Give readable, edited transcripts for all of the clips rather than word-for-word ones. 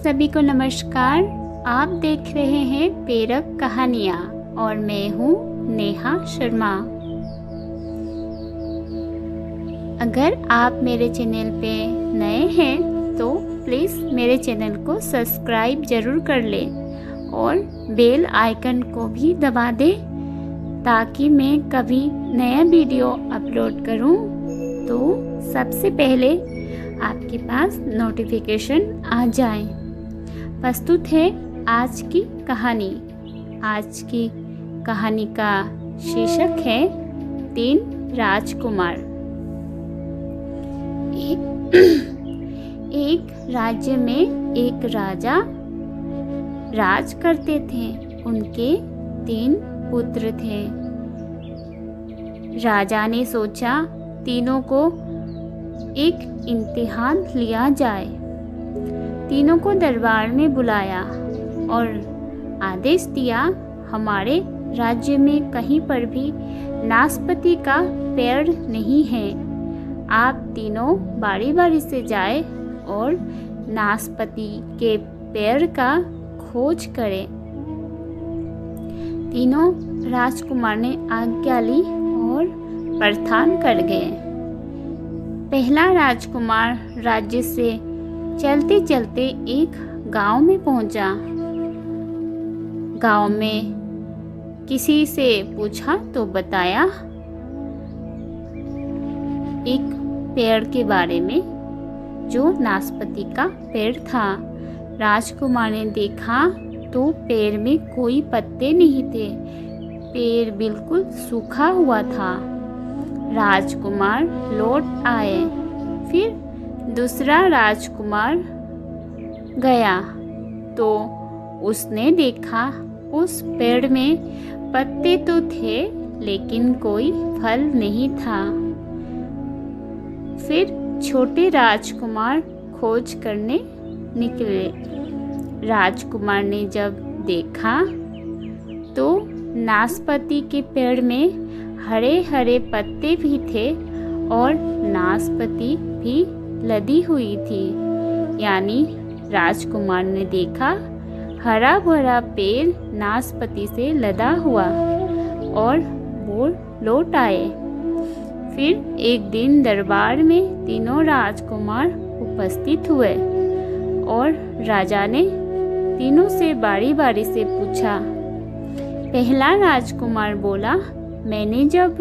सभी को नमस्कार। आप देख रहे हैं प्रेरक कहानियाँ और मैं हूँ नेहा शर्मा। अगर आप मेरे चैनल पे नए हैं तो प्लीज़ मेरे चैनल को सब्सक्राइब ज़रूर कर लें और बेल आइकन को भी दबा दें ताकि मैं कभी नया वीडियो अपलोड करूँ तो सबसे पहले आपके पास नोटिफिकेशन आ जाए। प्रस्तुत है आज की कहानी। आज की कहानी का शीर्षक है 3 राजकुमार। एक राज्य में एक राजा राज करते थे। उनके 3 पुत्र थे। राजा ने सोचा तीनों को एक इम्तिहान लिया जाए। तीनों को दरबार में बुलाया और आदेश दिया, हमारे राज्य में कहीं पर भी नाशपाती का पेड़ नहीं है। आप तीनों बारी बारी से जाए और नाशपाती के पेड़ का खोज करें। तीनों राजकुमार ने आज्ञा ली और प्रस्थान कर गए। पहला राजकुमार राज्य से चलते चलते एक गांव में पहुंचा। गांव में किसी से पूछा तो बताया एक पेड़ के बारे में जो नाशपाती का पेड़ था। राजकुमार ने देखा तो पेड़ में कोई पत्ते नहीं थे। पेड़ बिल्कुल सूखा हुआ था। राजकुमार लौट आए। फिर दूसरा राजकुमार गया तो उसने देखा उस पेड़ में पत्ते तो थे लेकिन कोई फल नहीं था। फिर छोटे राजकुमार खोज करने निकले। राजकुमार ने जब देखा तो नाशपाती के पेड़ में हरे हरे पत्ते भी थे और नाशपाती भी लदी हुई थी। यानी राजकुमार ने देखा हरा भरा पेड़ नाशपाती से लदा हुआ और वो लौट आए। फिर एक दिन दरबार में तीनों राजकुमार उपस्थित हुए और राजा ने तीनों से बारी बारी से पूछा। पहला राजकुमार बोला, मैंने जब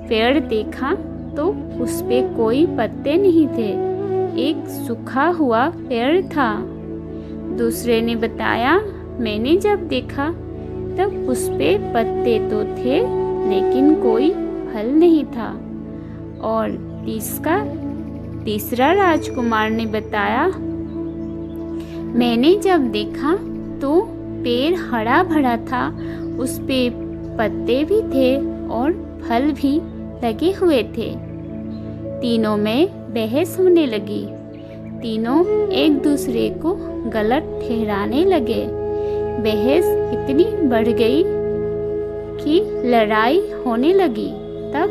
पेड़ देखा तो उस पे कोई पत्ते नहीं थे, एक सूखा हुआ पेड़ था। दूसरे ने बताया, मैंने जब देखा तब उस पे पत्ते तो थे लेकिन कोई फल नहीं था। और तीसरा राजकुमार ने बताया, मैंने जब देखा तो पेड़ हरा भरा था, उस पे पत्ते भी थे और फल भी लगे हुए थे। तीनों में बहस होने लगी। तीनों एक दूसरे को गलत ठहराने लगे। बहस इतनी बढ़ गई कि लड़ाई होने लगी। तब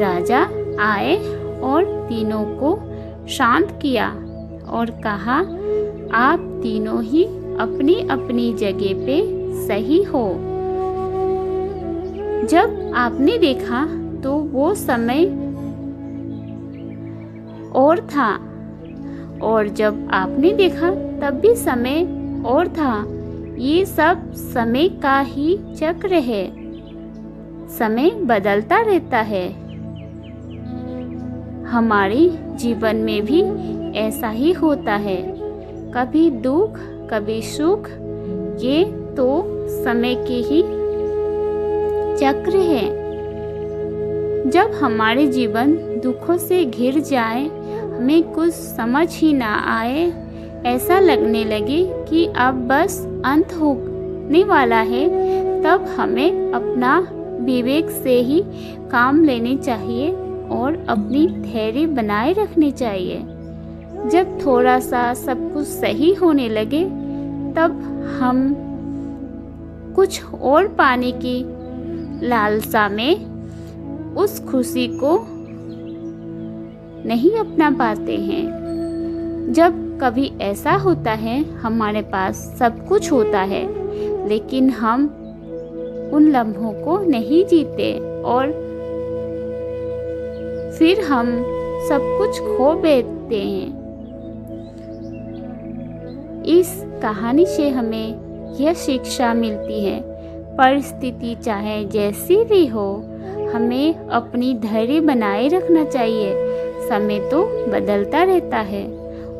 राजा आए और तीनों को शांत किया और कहा, आप तीनों ही अपनी अपनी जगह पे सही हो। जब आपने देखा तो वो समय और था और जब आपने देखा तब भी समय और था। ये सब समय का ही चक्र है। समय बदलता रहता है। हमारे जीवन में भी ऐसा ही होता है। कभी दुख कभी सुख, ये तो समय के ही चक्र है। जब हमारे जीवन दुखों से घिर जाए, हमें कुछ समझ ही ना आए, ऐसा लगने लगे कि अब बस अंत होने वाला है, तब हमें अपना विवेक से ही काम लेने चाहिए और अपनी धैर्य बनाए रखनी चाहिए। जब थोड़ा सा सब कुछ सही होने लगे तब हम कुछ और पाने की लालसा में उस खुशी को नहीं अपना पाते हैं। जब कभी ऐसा होता है हमारे पास सब कुछ होता है, लेकिन हम उन लम्हों को नहीं जीते और फिर हम सब कुछ खो बैठते हैं। इस कहानी से हमें यह शिक्षा मिलती है, परिस्थिति चाहे जैसी भी हो, हमें अपनी धैर्य बनाए रखना चाहिए। समय तो बदलता रहता है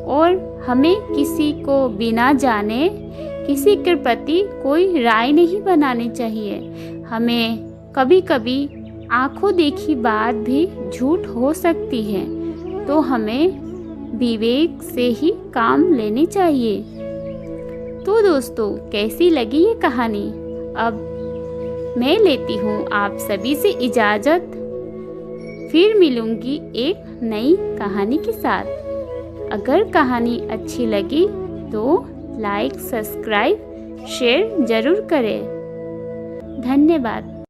और हमें किसी को बिना जाने किसी के प्रति कोई राय नहीं बनानी चाहिए। हमें कभी कभी आंखों देखी बात भी झूठ हो सकती है, तो हमें विवेक से ही काम लेने चाहिए। तो दोस्तों, कैसी लगी ये कहानी? अब मैं लेती हूँ आप सभी से इजाज़त। फिर मिलूँगी एक नई कहानी के साथ। अगर कहानी अच्छी लगी तो लाइक, सब्सक्राइब, शेयर ज़रूर करें। धन्यवाद।